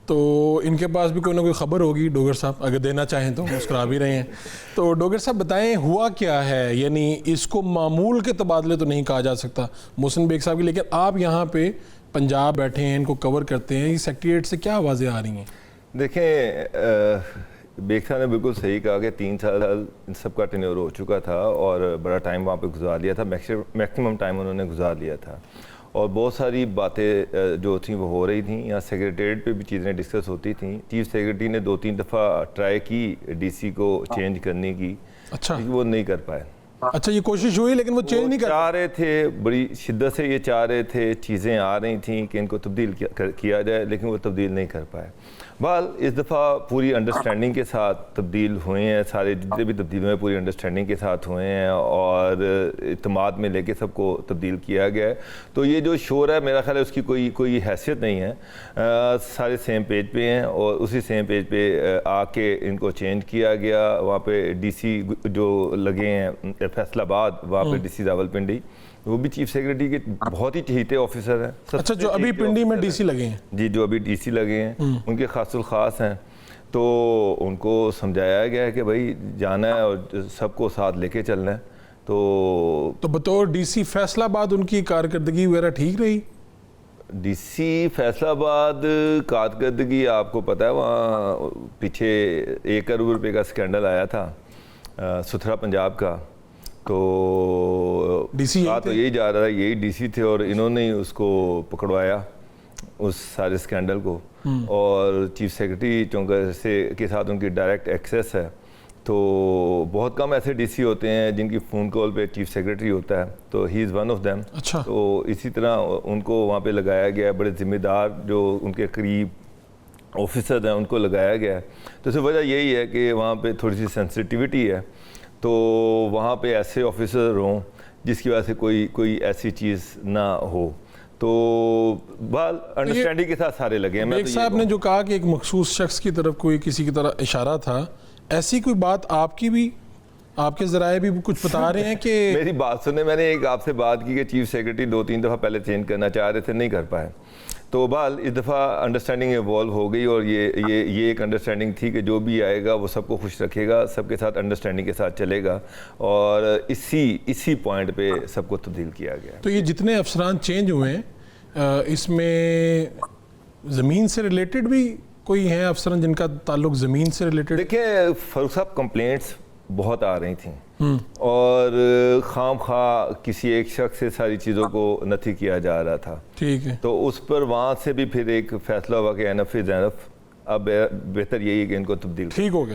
تو ان کے پاس بھی کوئی نہ کوئی خبر ہوگی ڈوگر صاحب، اگر دینا چاہیں تو مسکرا بھی رہے ہیں. تو ڈوگر صاحب بتائیں ہوا کیا ہے؟ یعنی اس کو معمول کے تبادلے تو نہیں کہا جا سکتا محسن بیگ صاحب کی، لیکن آپ یہاں پہ پنجاب بیٹھے ہیں، ان کو کور کرتے ہیں، یہ سیکریٹریٹ سے کیا آوازیں آ رہی ہیں؟ دیکھیں بیگ صاحب نے بالکل صحیح کہا کہ 3 سال ان سب کا ٹینیور ہو چکا تھا اور بڑا ٹائم وہاں پہ گزار لیا تھا، میکسیمم ٹائم انہوں نے گزار لیا تھا، اور بہت ساری باتیں جو تھیں وہ ہو رہی تھیں. یہاں سیکریٹریٹ پہ بھی چیزیں ڈسکس ہوتی تھیں. چیف سیکریٹری نے 2-3 دفعہ ٹرائی کی ڈی سی کو چینج کرنے کی، اچھا لیکن وہ نہیں کر پائے. اچھا یہ کوشش ہوئی لیکن وہ چینج نہیں چاہ رہے تھے، بڑی شدت سے یہ چاہ رہے تھے، چیزیں آ رہی تھیں کہ ان کو تبدیل کیا جائے، لیکن وہ تبدیل نہیں کر پائے. بہرحال اس دفعہ پوری انڈرسٹینڈنگ کے ساتھ تبدیل ہوئے ہیں، سارے جتنے بھی تبدیل ہوئے پوری انڈرسٹینڈنگ کے ساتھ ہوئے ہیں اور اعتماد میں لے کے سب کو تبدیل کیا گیا ہے. تو یہ جو شور ہے میرا خیال ہے اس کی کوئی حیثیت نہیں ہے. سارے سیم پیج پہ ہیں اور اسی سیم پیج پہ آ کے ان کو چینج کیا گیا. وہاں پہ ڈی سی جو لگے ہیں فیصل آباد، وہاں پہ ڈی سی راولپنڈی، وہ بھی چیف سیکریٹری کے بہت ہی چہیتے آفیسر ہیں. اچھا جو ابھی پنڈی میں ڈی سی لگے ہیں؟ جی جو ابھی ڈی سی لگے ہیں ان کے خاص الخاص ہیں. تو ان کو سمجھایا گیا ہے کہ بھائی جانا ہے اور سب کو ساتھ لے کے چلنا ہے. تو بطور ڈی سی فیصل آباد ان کی کارکردگی وغیرہ ٹھیک رہی؟ ڈی سی فیصل آباد کارکردگی آپ کو پتہ ہے وہاں پیچھے 1 کروڑ روپے کا اسکینڈل آیا تھا ستھرا پنجاب کا. تو ڈی سی تو یہی جا رہا ہے، یہی ڈی سی تھے اور انہوں نے اس کو پکڑوایا اس سارے اسکینڈل کو. اور چیف سیکریٹری چونکہ کے ساتھ ان کی ڈائریکٹ ایکسیس ہے. تو بہت کم ایسے ڈی سی ہوتے ہیں جن کی فون کال پہ چیف سیکریٹری ہوتا ہے، تو ہی از ون آف دیم. اچھا تو اسی طرح ان کو وہاں پہ لگایا گیا ہے، بڑے ذمہ دار جو ان کے قریب آفیسر ہیں ان کو لگایا گیا ہے. تو اس کی وجہ یہی ہے کہ وہاں پہ تھوڑی سی سینسٹیوٹی ہے. تو وہاں پہ ایسے آفیسر ہوں جس کی وجہ سے کوئی ایسی چیز نہ ہو. تو بہرحال انڈرسٹینڈنگ کے ساتھ سارے لگے ہیں. بیگ صاحب نے جو کہا کہ ایک مخصوص شخص کی طرف کوئی کسی کی طرح اشارہ تھا، ایسی کوئی بات آپ کی بھی، آپ کے ذرائع بھی کچھ بتا رہے ہیں کہ میری بات سنیں، میں نے ایک آپ سے بات کی کہ چیف سیکریٹری 2-3 دفعہ پہلے چینج کرنا چاہ رہے تھے، نہیں کر پائے. تو بہرحال اس دفعہ انڈرسٹینڈنگ ایوالو ہو گئی اور یہ ایک انڈرسٹینڈنگ تھی کہ جو بھی آئے گا وہ سب کو خوش رکھے گا، سب کے ساتھ انڈرسٹینڈنگ کے ساتھ چلے گا، اور اسی پوائنٹ پہ سب کو تبدیل کیا گیا. تو یہ جتنے افسران چینج ہوئے ہیں اس میں زمین سے ریلیٹڈ بھی کوئی ہیں افسران جن کا تعلق زمین سے ریلیٹڈ؟ دیکھیں فاروق صاحب کمپلینٹس بہت آ رہی تھیں اور خام خواہ کسی ایک شخص سے ساری چیزوں کو نتھی کیا جا رہا تھا. ٹھیک ہے. تو اس پر وہاں سے بھی پھر ایک فیصلہ ہوا کہ NF is enough، اب بہتر یہی ہے کہ ان کو تبدیل ٹھیک ہو گیا.